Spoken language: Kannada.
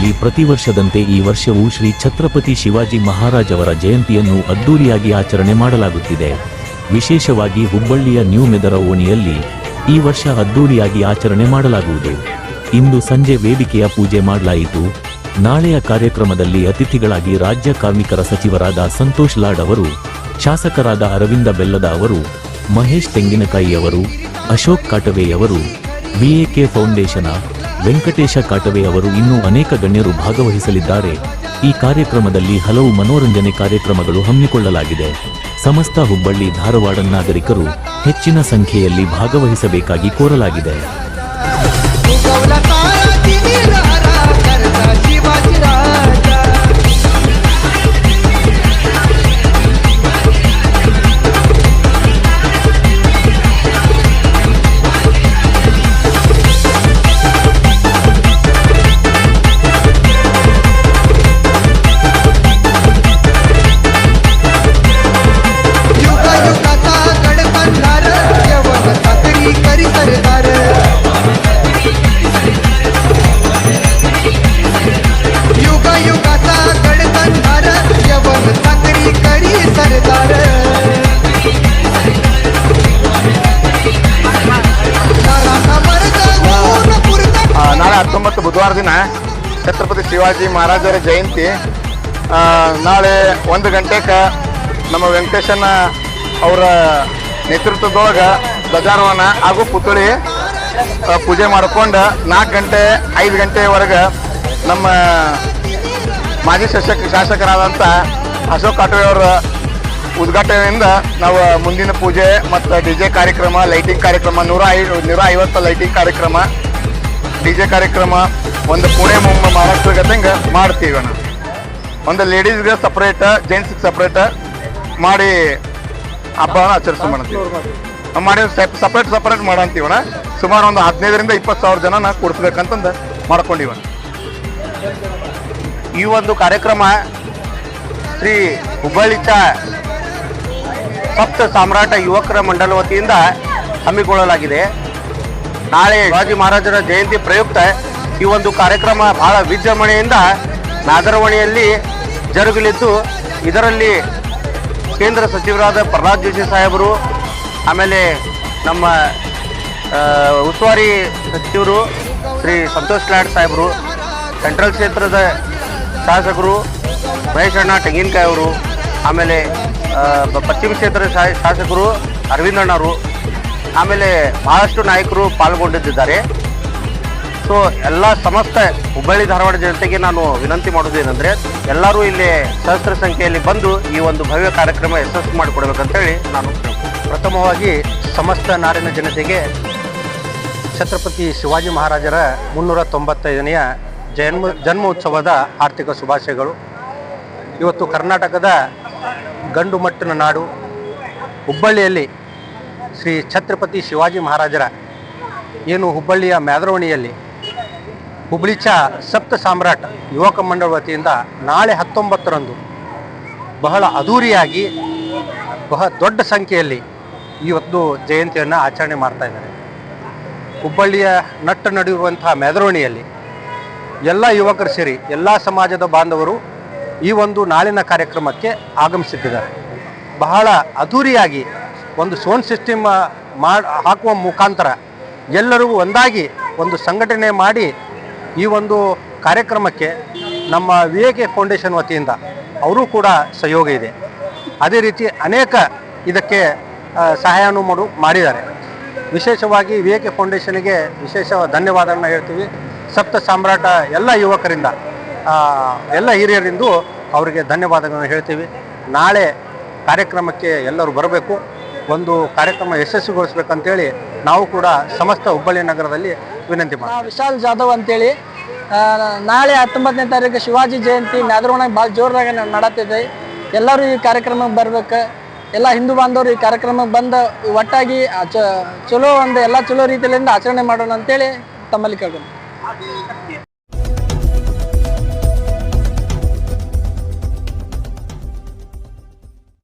ಹುಬ್ಬಳ್ಳಿಯಲ್ಲಿ ಪ್ರತಿ ವರ್ಷದಂತೆ ಈ ವರ್ಷವೂ ಶ್ರೀ ಛತ್ರಪತಿ ಶಿವಾಜಿ ಮಹಾರಾಜ್ ಅವರ ಜಯಂತಿಯನ್ನು ಅದ್ದೂರಿಯಾಗಿ ಆಚರಣೆ ಮಾಡಲಾಗುತ್ತಿದೆ. ವಿಶೇಷವಾಗಿ ಹುಬ್ಬಳ್ಳಿಯ ನ್ಯೂ ಮೆದರ ಓಣಿಯಲ್ಲಿ ಈ ವರ್ಷ ಅದ್ದೂರಿಯಾಗಿ ಆಚರಣೆ ಮಾಡಲಾಗುವುದು. ಇಂದು ಸಂಜೆ ವೇದಿಕೆಯ ಪೂಜೆ ಮಾಡಲಾಯಿತು. ನಾಳೆಯ ಕಾರ್ಯಕ್ರಮದಲ್ಲಿ ಅತಿಥಿಗಳಾಗಿ ರಾಜ್ಯ ಕಾರ್ಮಿಕರ ಸಚಿವರಾದ ಸಂತೋಷ್ ಲಾಡ್ ಅವರು, ಶಾಸಕರಾದ ಅರವಿಂದ ಬೆಲ್ಲದ ಅವರು, ಮಹೇಶ್ ತೆಂಗಿನಕಾಯಿ ಅವರು, ಅಶೋಕ್ ಕಾಟವೆ ಅವರು, ವಿಎಕೆ ಫೌಂಡೇಶನ ವೆಂಕಟೇಶ ಕಾಟವೆ ಅವರು ಇನ್ನೂ ಅನೇಕ ಗಣ್ಯರು ಭಾಗವಹಿಸಲಿದ್ದಾರೆ. ಈ ಕಾರ್ಯಕ್ರಮದಲ್ಲಿ ಹಲವು ಮನೋರಂಜನೆ ಕಾರ್ಯಕ್ರಮಗಳು ಹಮ್ಮಿಕೊಳ್ಳಲಾಗಿದೆ. ಸಮಸ್ತ ಹುಬ್ಬಳ್ಳಿ ಧಾರವಾಡ ನಾಗರಿಕರು ಹೆಚ್ಚಿನ ಸಂಖ್ಯೆಯಲ್ಲಿ ಭಾಗವಹಿಸಬೇಕಾಗಿ ಕೋರಲಾಗಿದೆ. ನಾಳೆ 19 ಬುಧವಾರ ದಿನ ಛತ್ರಪತಿ ಶಿವಾಜಿ ಮಹಾರಾಜರ ಜಯಂತಿ. ನಾಳೆ 1 ಗಂಟೆಗೆ ನಮ್ಮ ವೆಂಕಟೇಶನ ಅವರ ನೇತೃತ್ವದೊಳಗೆ ಧ್ವಜಾರೋಹಣ ಹಾಗೂ ಪುತ್ಥಳಿ ಪೂಜೆ ಮಾಡ್ಕೊಂಡು 4 ಗಂಟೆ 5 ಗಂಟೆವರೆಗೆ ನಮ್ಮ ಮಾಜಿ ಶಾಸಕರಾದಂಥ ಅಶೋಕ್ ಕಾಟವೆ ಅವರ ಉದ್ಘಾಟನೆಯಿಂದ ನಾವು ಮುಂದಿನ ಪೂಜೆ ಮತ್ತು ಡಿಜೆ ಕಾರ್ಯಕ್ರಮ, ಲೈಟಿಂಗ್ ಕಾರ್ಯಕ್ರಮ, 150 ಲೈಟಿಂಗ್ ಕಾರ್ಯಕ್ರಮ, ಡಿಜೆ ಕಾರ್ಯಕ್ರಮ, ಒಂದು ಪುಣೆ ಮುಂಬೈ ಮಹಾರಾಷ್ಟ್ರ ಗತಂಗೆ ಮಾಡ್ತೀವಿ ಅಣ್ಣ. ಒಂದು ಲೇಡೀಸ್ಗೆ ಸಪ್ರೇಟ್, ಜೆಂಟ್ಸ್ಗೆ ಸಪ್ರೇಟ್ ಮಾಡಿ ಹಬ್ಬವನ್ನು ಆಚರಿಸ್ಕೊಂಡ್ಬಂತೀವಿ. ಮಾಡಿ ಸಪ್ರೇಟ್ ಮಾಡಂತೀವಣ್ಣ. ಸುಮಾರು ಒಂದು 15,000 to 20,000 ಜನನ ಕೂಡಿಸ್ಬೇಕಂತಂದು ಮಾಡ್ಕೊಂಡಿವಣ್ಣ. ಈ ಒಂದು ಕಾರ್ಯಕ್ರಮ ಶ್ರೀ ಹುಬ್ಬಳ್ಳಿಚ ಸಪ್ತ ಸಾಮ್ರಾಟ ಯುವಕರ ಮಂಡಲ ವತಿಯಿಂದ ಹಮ್ಮಿಕೊಳ್ಳಲಾಗಿದೆ. ನಾಳೆ ಶಿವಾಜಿ ಮಹಾರಾಜರ ಜಯಂತಿ ಪ್ರಯುಕ್ತ ಈ ಒಂದು ಕಾರ್ಯಕ್ರಮ ಬಹಳ ವಿಜೃಂಭಣೆಯಿಂದ ನಾಗರವಣಿಯಲ್ಲಿ ಜರುಗಲಿದ್ದು, ಇದರಲ್ಲಿ ಕೇಂದ್ರ ಸಚಿವರಾದ ಪ್ರಹ್ಲಾದ್ ಜೋಶಿ ಸಾಹೇಬರು, ಆಮೇಲೆ ನಮ್ಮ ಉಸ್ತುವಾರಿ ಸಚಿವರು ಶ್ರೀ ಸಂತೋಷ್ ಲಾಡ್ ಸಾಹೇಬರು, ಸೆಂಟ್ರಲ್ ಕ್ಷೇತ್ರದ ಶಾಸಕರು ಮಹೇಶ್ ಅಣ್ಣ ತೆಂಗಿನಕಾಯಿ ಅವರು, ಆಮೇಲೆ ಪಶ್ಚಿಮ ಕ್ಷೇತ್ರದ ಶಾಸಕರು ಅರವಿಂದ್ ಅಣ್ಣವರು, ಆಮೇಲೆ ಬಹಳಷ್ಟು ನಾಯಕರು ಪಾಲ್ಗೊಂಡಿದ್ದಾರೆ. ಸೊ ಎಲ್ಲ ಸಮಸ್ತ ಹುಬ್ಬಳ್ಳಿ ಧಾರವಾಡ ಜನತೆಗೆ ನಾನು ವಿನಂತಿ ಮಾಡೋದೇನೆಂದರೆ, ಎಲ್ಲರೂ ಇಲ್ಲಿ ಸಹಸ್ರ ಸಂಖ್ಯೆಯಲ್ಲಿ ಬಂದು ಈ ಒಂದು ಭವ್ಯ ಕಾರ್ಯಕ್ರಮ ಯಶಸ್ವಿ ಮಾಡಿಕೊಡ್ಬೇಕಂತೇಳಿ ನಾನು ಪ್ರಥಮವಾಗಿ ಸಮಸ್ತ ನಾಡಿನ ಜನತೆಗೆ ಛತ್ರಪತಿ ಶಿವಾಜಿ ಮಹಾರಾಜರ 395ನೇ ಜನ್ಮೋತ್ಸವದ ಆರ್ಥಿಕ ಶುಭಾಶಯಗಳು. ಇವತ್ತು ಕರ್ನಾಟಕದ ಗಂಡು ಮಟ್ಟಿನ ನಾಡು ಹುಬ್ಬಳ್ಳಿಯಲ್ಲಿ ಶ್ರೀ ಛತ್ರಪತಿ ಶಿವಾಜಿ ಮಹಾರಾಜರ ಏನು ಹುಬ್ಬಳ್ಳಿಯ ಮ್ಯಾದರವಣಿಯಲ್ಲಿ ಹುಬ್ಬಳ್ಳಿಚ ಸಪ್ತ ಸಾಮ್ರಾಟ್ ಯುವಕ ಮಂಡಳ ವತಿಯಿಂದ ನಾಳೆ 19ರಂದು ಬಹಳ ಅದ್ಧೂರಿಯಾಗಿ ಬಹಳ ದೊಡ್ಡ ಸಂಖ್ಯೆಯಲ್ಲಿ ಇವತ್ತು ಜಯಂತಿಯನ್ನು ಆಚರಣೆ ಮಾಡ್ತಾ ಇದ್ದಾರೆ. ಹುಬ್ಬಳ್ಳಿಯ ನಟ್ಟ ನಡೆಯುವಂತಹ ಮೆರವಣಿಗೆಯಲ್ಲಿ ಎಲ್ಲ ಯುವಕರು ಸೇರಿ ಎಲ್ಲ ಸಮಾಜದ ಬಾಂಧವರು ಈ ಒಂದು ನಾಳಿನ ಕಾರ್ಯಕ್ರಮಕ್ಕೆ ಆಗಮಿಸುತ್ತಿದ್ದಾರೆ. ಬಹಳ ಅದ್ಧೂರಿಯಾಗಿ ಒಂದು ಸೌಂಡ್ ಸಿಸ್ಟಮ್ ಹಾಕುವ ಮುಖಾಂತರ ಎಲ್ಲರಿಗೂ ಒಂದಾಗಿ ಒಂದು ಸಂಘಟನೆ ಮಾಡಿ ಈ ಒಂದು ಕಾರ್ಯಕ್ರಮಕ್ಕೆ ನಮ್ಮ ವಿಎಕೆ ಫೌಂಡೇಶನ್ ವತಿಯಿಂದ ಅವರು ಕೂಡ ಸಹಯೋಗ ಇದೆ. ಅದೇ ರೀತಿ ಅನೇಕ ಇದಕ್ಕೆ ಸಹಾಯನೂ ಮಾಡಿದ್ದಾರೆ. ವಿಶೇಷವಾಗಿ ವಿಎಕೆ ಫೌಂಡೇಶನ್ಗೆ ವಿಶೇಷ ಧನ್ಯವಾದವನ್ನು ಹೇಳ್ತೀವಿ. ಸಪ್ತ ಸಾಮ್ರಾಟ ಎಲ್ಲ ಯುವಕರಿಂದ ಎಲ್ಲ ಹಿರಿಯರಿಂದು ಅವರಿಗೆ ಧನ್ಯವಾದಗಳನ್ನು ಹೇಳ್ತೀವಿ. ನಾಳೆ ಕಾರ್ಯಕ್ರಮಕ್ಕೆ ಎಲ್ಲರೂ ಬರಬೇಕು, ಒಂದು ಕಾರ್ಯಕ್ರಮ ಯಶಸ್ವಿಗೊಳಿಸ್ಬೇಕಂತೇಳಿ ನಾವು ಕೂಡ ಸಮಸ್ತ ಹುಬ್ಬಳ್ಳಿ ನಗರದಲ್ಲಿ ವಿನಂತಿ ಮಾಡ್ತೀವಿ. ವಿಶಾಲ್ ಜಾಧವ್ ಅಂತೇಳಿ ನಾಳೆ 19ನೇ ತಾರೀಕು ಶಿವಾಜಿ ಜಯಂತಿ ಮ್ಯಾದರವಣ ಭಾಳ ಜೋರಾಗಿ ನಡೀತಿದೆ. ಎಲ್ಲರೂ ಈ ಕಾರ್ಯಕ್ರಮಕ್ಕೆ ಬರ್ಬೇಕು. ಎಲ್ಲ ಹಿಂದೂ ಬಾಂಧವರು ಈ ಕಾರ್ಯಕ್ರಮಕ್ಕೆ ಬಂದು ಒಟ್ಟಾಗಿ ಚಲೋ ಎಲ್ಲ ಚಲೋ ರೀತಿಯಿಂದ ಆಚರಣೆ ಮಾಡೋಣ ಅಂತೇಳಿ ತಮ್ಮಲ್ಲಿ ಕೇಳ್ಕೊಂಡು